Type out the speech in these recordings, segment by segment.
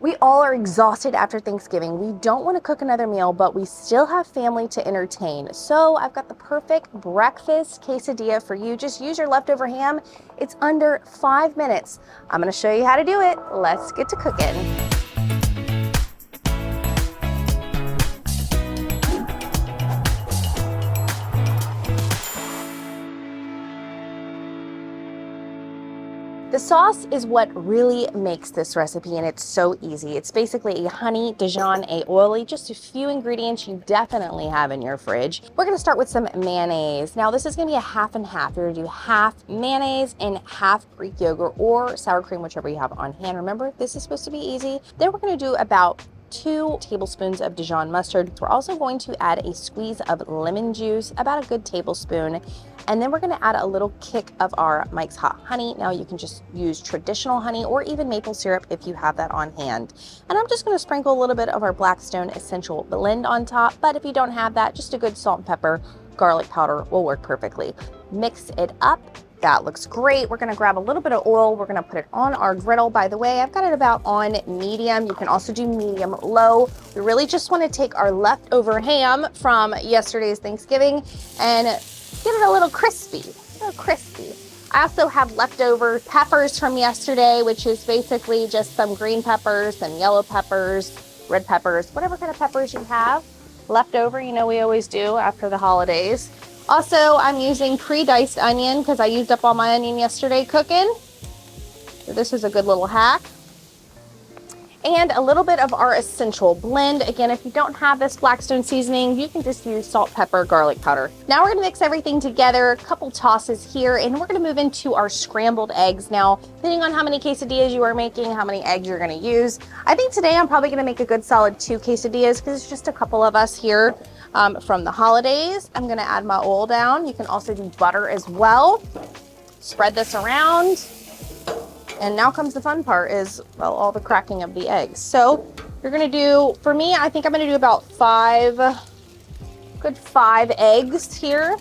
We all are exhausted after Thanksgiving. We don't want to cook another meal, but we still have family to entertain. So I've got the perfect breakfast quesadilla for you. Just use your leftover ham. It's under 5 minutes. I'm going to show you how to do it. Let's get to cooking. The sauce is what really makes this recipe, and it's so easy. It's basically a honey Dijon, a oily, just a few ingredients you definitely have in your fridge. We're gonna start with some mayonnaise. Now this is gonna be a half and half. You're gonna do half mayonnaise and half Greek yogurt or sour cream, whichever you have on hand. Remember, this is supposed to be easy. Then we're gonna do about 2 tablespoons of Dijon mustard. We're also going to add a squeeze of lemon juice, about a good tablespoon. And then we're gonna add a little kick of our Mike's Hot Honey. Now you can just use traditional honey or even maple syrup if you have that on hand. And I'm just gonna sprinkle a little bit of our Blackstone Essential Blend on top, but if you don't have that, just a good salt and pepper, garlic powder will work perfectly. Mix it up. That looks great. We're gonna grab a little bit of oil. We're gonna put it on our griddle. By the way, I've got it about on medium. You can also do medium low. We really just wanna take our leftover ham from yesterday's Thanksgiving and get it a little crispy, I also have leftover peppers from yesterday, which is basically just some green peppers, some yellow peppers, red peppers, whatever kind of peppers you have left over. You know, we always do after the holidays. Also, I'm using pre-diced onion because I used up all my onion yesterday cooking. So this is a good little hack. And a little bit of our essential blend. Again, if you don't have this Blackstone seasoning, you can just use salt, pepper, garlic powder. Now we're gonna mix everything together, a couple tosses here, and we're gonna move into our scrambled eggs. Now, depending on how many quesadillas you are making, how many eggs you're gonna use, I think today I'm probably gonna make a good solid 2 quesadillas because it's just a couple of us here from the holidays. I'm gonna add my oil down. You can also do butter as well. Spread this around. And now comes the fun part is, well, all the cracking of the eggs. So you're gonna do, for me, I think I'm gonna do about 5 eggs here.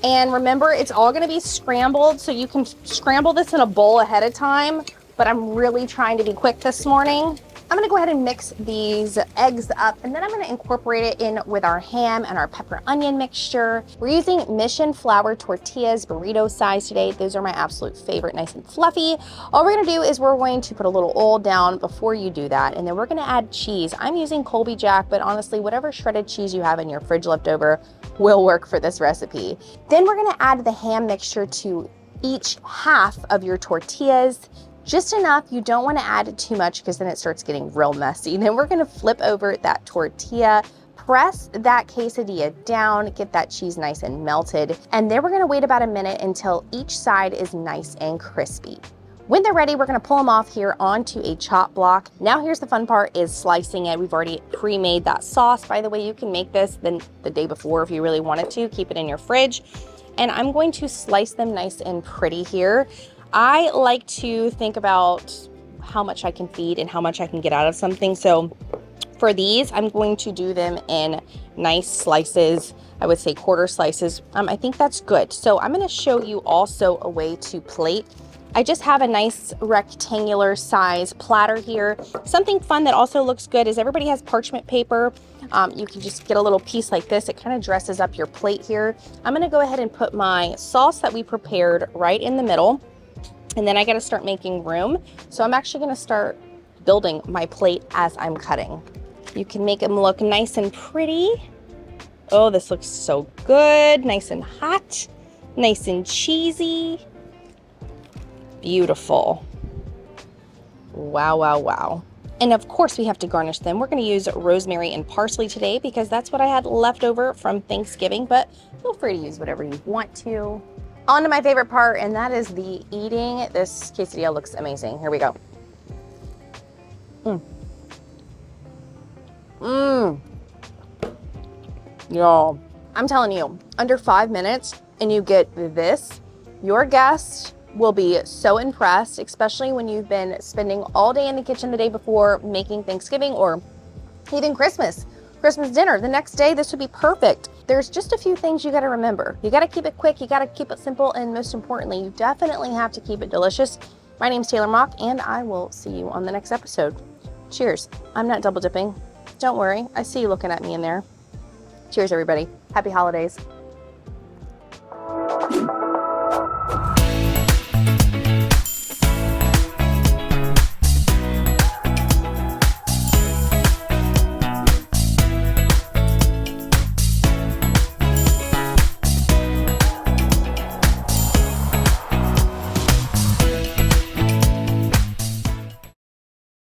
And remember, it's all gonna be scrambled, so you can scramble this in a bowl ahead of time, but I'm really trying to be quick this morning. I'm gonna go ahead and mix these eggs up, and then I'm gonna incorporate it in with our ham and our pepper onion mixture. We're using Mission Flour tortillas, burrito size today. Those are my absolute favorite, nice and fluffy. All we're gonna do is we're going to put a little oil down before you do that, and then we're gonna add cheese. I'm using Colby Jack, but honestly, whatever shredded cheese you have in your fridge left over will work for this recipe. Then we're gonna add the ham mixture to each half of your tortillas. Just enough. You don't want to add too much because then it starts getting real messy. Then we're going to flip over that tortilla, press that quesadilla down, get that cheese nice and melted. And then we're going to wait about a minute until each side is nice and crispy. When they're ready, we're going to pull them off here onto a chop block. Now here's the fun part is slicing it. We've already pre-made that sauce. By the way, you can make this the day before if you really wanted to. Keep it in your fridge. And I'm going to slice them nice and pretty here. I like to think about how much I can feed and how much I can get out of something. So for these, I'm going to do them in nice slices. I would say quarter slices. I think that's good. So I'm going to show you also a way to plate. I just have a nice rectangular size platter here. Something fun that also looks good is everybody has parchment paper. You can just get a little piece like this. It kind of dresses up your plate here. I'm going to go ahead and put my sauce that we prepared right in the middle. And then I got to start making room. So I'm actually going to start building my plate as I'm cutting. You can make them look nice and pretty. Oh, this looks so good. Nice and hot, nice and cheesy. Beautiful. Wow, wow, wow. And of course we have to garnish them. We're going to use rosemary and parsley today because that's what I had left over from Thanksgiving, but feel free to use whatever you want to. On to my favorite part, and that is the eating. This quesadilla looks amazing. Here we go. Y'all, I'm telling you, under 5 minutes and you get this, your guests will be so impressed, especially when you've been spending all day in the kitchen the day before making Thanksgiving or even Christmas dinner. The next day, this would be perfect. There's just a few things you got to remember. You got to keep it quick, you got to keep it simple, and most importantly, you definitely have to keep it delicious My name's Taylor Mock, and I will see you on the next episode. Cheers. I'm not double dipping. Don't worry, I see you looking at me in there. Cheers, everybody. Happy holidays.